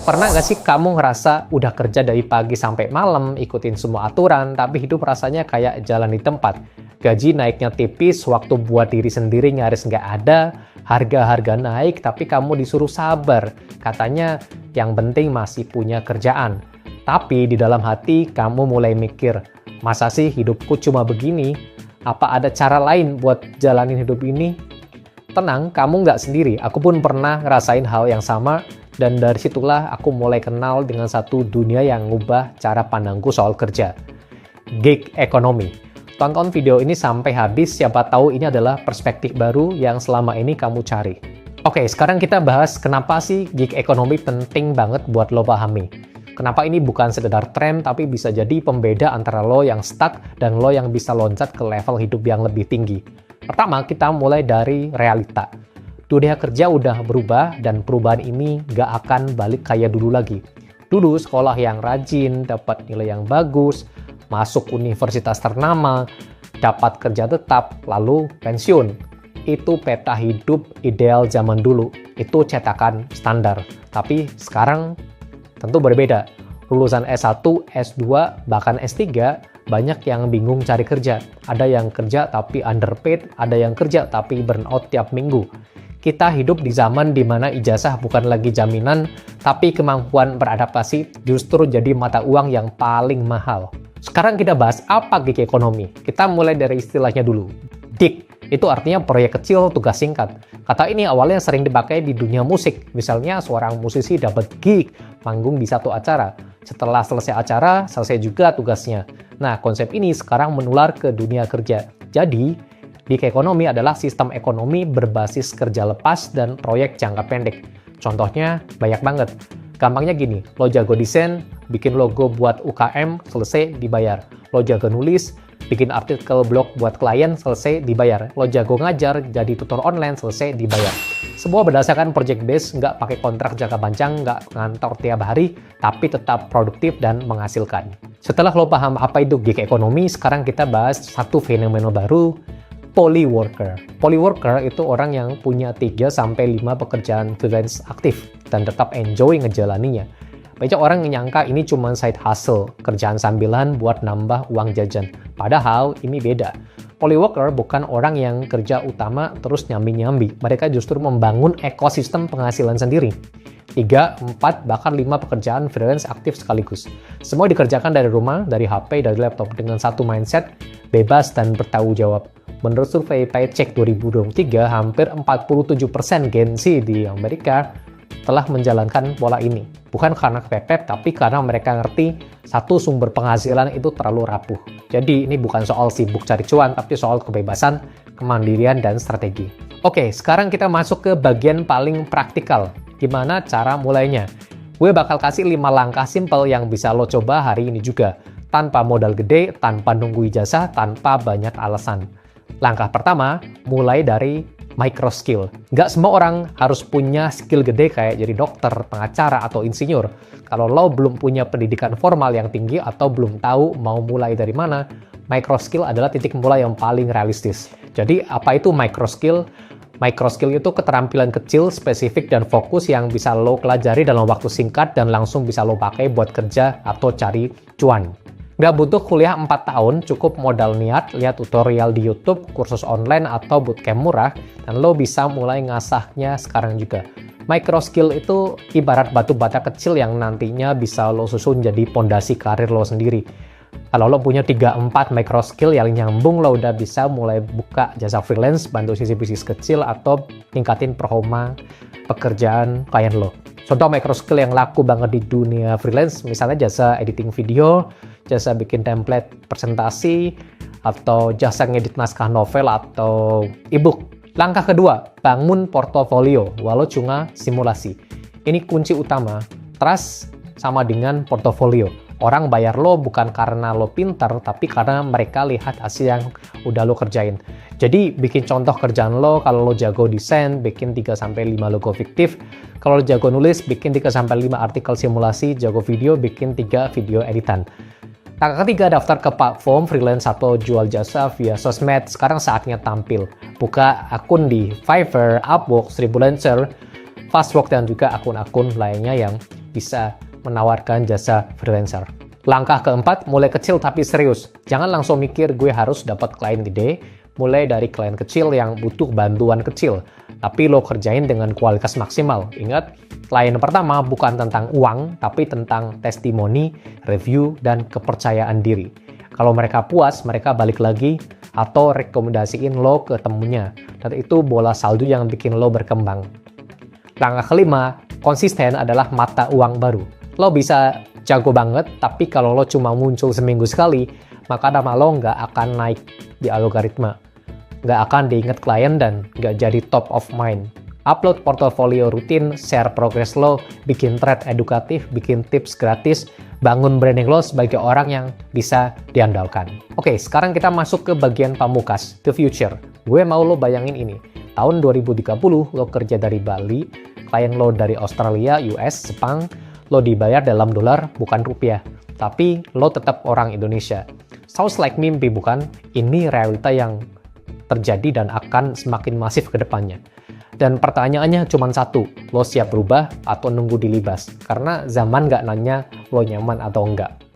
Pernah nggak sih kamu ngerasa udah kerja dari pagi sampai malam, ikutin semua aturan, tapi hidup rasanya kayak jalan di tempat? Gaji naiknya tipis, waktu buat diri sendiri nyaris nggak ada, harga-harga naik, tapi kamu disuruh sabar. Katanya yang penting masih punya kerjaan. Tapi di dalam hati kamu mulai mikir, masa sih hidupku cuma begini? Apa ada cara lain buat jalanin hidup ini? Tenang, kamu nggak sendiri. Aku pun pernah ngerasain hal yang sama. Dan dari situlah aku mulai kenal dengan satu dunia yang ngubah cara pandangku soal kerja. Gig economy. Tonton video ini sampai habis, siapa tahu ini adalah perspektif baru yang selama ini kamu cari. Oke, sekarang kita bahas kenapa sih gig economy penting banget buat lo pahami. Kenapa ini bukan sekedar tren, tapi bisa jadi pembeda antara lo yang stuck dan lo yang bisa loncat ke level hidup yang lebih tinggi. Pertama, kita mulai dari realita. Dunia kerja udah berubah dan perubahan ini gak akan balik kayak dulu lagi. Dulu sekolah yang rajin, dapat nilai yang bagus, masuk universitas ternama, dapat kerja tetap, lalu pensiun. Itu peta hidup ideal zaman dulu. Itu cetakan standar. Tapi sekarang tentu berbeda. Lulusan S1, S2, bahkan S3, banyak yang bingung cari kerja. Ada yang kerja tapi underpaid, ada yang kerja tapi burnout tiap minggu. Kita hidup di zaman di mana ijazah bukan lagi jaminan, tapi kemampuan beradaptasi justru jadi mata uang yang paling mahal. Sekarang kita bahas apa gig ekonomi. Kita mulai dari istilahnya dulu. Gig, itu artinya proyek kecil, tugas singkat. Kata ini awalnya sering dipakai di dunia musik. Misalnya seorang musisi dapat gig, manggung di satu acara. Setelah selesai acara, selesai juga tugasnya. Nah, konsep ini sekarang menular ke dunia kerja. Jadi, gig ekonomi adalah sistem ekonomi berbasis kerja lepas dan proyek jangka pendek. Contohnya banyak banget. Gampangnya gini, lo jago desain, bikin logo buat UKM, selesai dibayar. Lo jago nulis, bikin artikel blog buat klien, selesai dibayar. Lo jago ngajar, jadi tutor online, selesai dibayar. Semua berdasarkan project base, nggak pakai kontrak jangka panjang, nggak ngantor tiap hari, tapi tetap produktif dan menghasilkan. Setelah lo paham apa itu gig ekonomi, sekarang kita bahas satu fenomena baru, polyworker. Polyworker itu orang yang punya 3-5 pekerjaan freelance aktif dan tetap enjoy ngejalaninya. Banyak orang nyangka ini cuma side hustle, kerjaan sambilan buat nambah uang jajan. Padahal ini beda. Polyworker bukan orang yang kerja utama terus nyambi-nyambi. Mereka justru membangun ekosistem penghasilan sendiri. 3, 4, bahkan 5 pekerjaan freelance aktif sekaligus. Semua dikerjakan dari rumah, dari HP, dari laptop dengan satu mindset, bebas dan bertanggung jawab. Menurut survei Paycheck 2023, hampir 47% Gen Z di Amerika telah menjalankan pola ini. Bukan karena kepepet, tapi karena mereka ngerti satu sumber penghasilan itu terlalu rapuh. Jadi ini bukan soal sibuk cari cuan, tapi soal kebebasan, kemandirian, dan strategi. Oke, sekarang kita masuk ke bagian paling praktikal. Gimana cara mulainya? Gue bakal kasih 5 langkah simple yang bisa lo coba hari ini juga. Tanpa modal gede, tanpa nunggu ijazah, tanpa banyak alasan. Langkah pertama, mulai dari micro skill. Nggak semua orang harus punya skill gede kayak jadi dokter, pengacara, atau insinyur. Kalau lo belum punya pendidikan formal yang tinggi atau belum tahu mau mulai dari mana, micro skill adalah titik mulai yang paling realistis. Jadi, apa itu micro skill? Micro skill itu keterampilan kecil, spesifik, dan fokus yang bisa lo pelajari dalam waktu singkat dan langsung bisa lo pakai buat kerja atau cari cuan. Nggak butuh kuliah 4 tahun, cukup modal niat, lihat tutorial di YouTube, kursus online, atau bootcamp murah, dan lo bisa mulai ngasahnya sekarang juga. Micro skill itu ibarat batu bata kecil yang nantinya bisa lo susun jadi pondasi karir lo sendiri. Kalau lo punya 3-4 micro skill yang nyambung, lo udah bisa mulai buka jasa freelance, bantu sisi bisnis kecil, atau tingkatin performa pekerjaan klien lo. Contoh micro skill yang laku banget di dunia freelance, misalnya jasa editing video, jasa bikin template presentasi, atau jasa ngedit naskah novel atau ebook. Langkah kedua, bangun portofolio, walau cuma simulasi. Ini kunci utama, trust sama dengan portofolio. Orang bayar lo bukan karena lo pintar, tapi karena mereka lihat hasil yang udah lo kerjain. Jadi, bikin contoh kerjaan lo, kalau lo jago desain, bikin 3-5 logo fiktif. Kalau lo jago nulis, bikin 3-5 artikel simulasi, jago video, bikin 3 video editan. Langkah ketiga, daftar ke platform freelance atau jual jasa via sosmed. Sekarang saatnya tampil. Buka akun di Fiverr, Upwork, Freelancer, Fastwork, dan juga akun-akun lainnya yang bisa menawarkan jasa freelancer. Langkah keempat, mulai kecil tapi serius. Jangan langsung mikir gue harus dapat klien gede, mulai dari klien kecil yang butuh bantuan kecil, tapi lo kerjain dengan kualitas maksimal. Ingat, klien pertama bukan tentang uang, tapi tentang testimoni, review, dan kepercayaan diri. Kalau mereka puas, mereka balik lagi atau rekomendasiin lo ke temunya. Dan itu bola salju yang bikin lo berkembang. Langkah kelima, konsisten adalah mata uang baru. Lo bisa jago banget, tapi kalau lo cuma muncul seminggu sekali, maka nama lo nggak akan naik di algoritma. Nggak akan diingat klien dan nggak jadi top of mind. Upload portofolio rutin, share progress lo, bikin thread edukatif, bikin tips gratis, bangun branding lo sebagai orang yang bisa diandalkan. Oke, sekarang kita masuk ke bagian pamungkas, the future. Gue mau lo bayangin ini. Tahun 2030, lo kerja dari Bali, klien lo dari Australia, US, Jepang, lo dibayar dalam dolar, bukan rupiah. Tapi lo tetap orang Indonesia. Sounds like mimpi, bukan? Ini realita yang terjadi dan akan semakin masif ke depannya. Dan pertanyaannya cuma satu, lo siap berubah atau nunggu dilibas? Karena zaman nggak nanya lo nyaman atau enggak.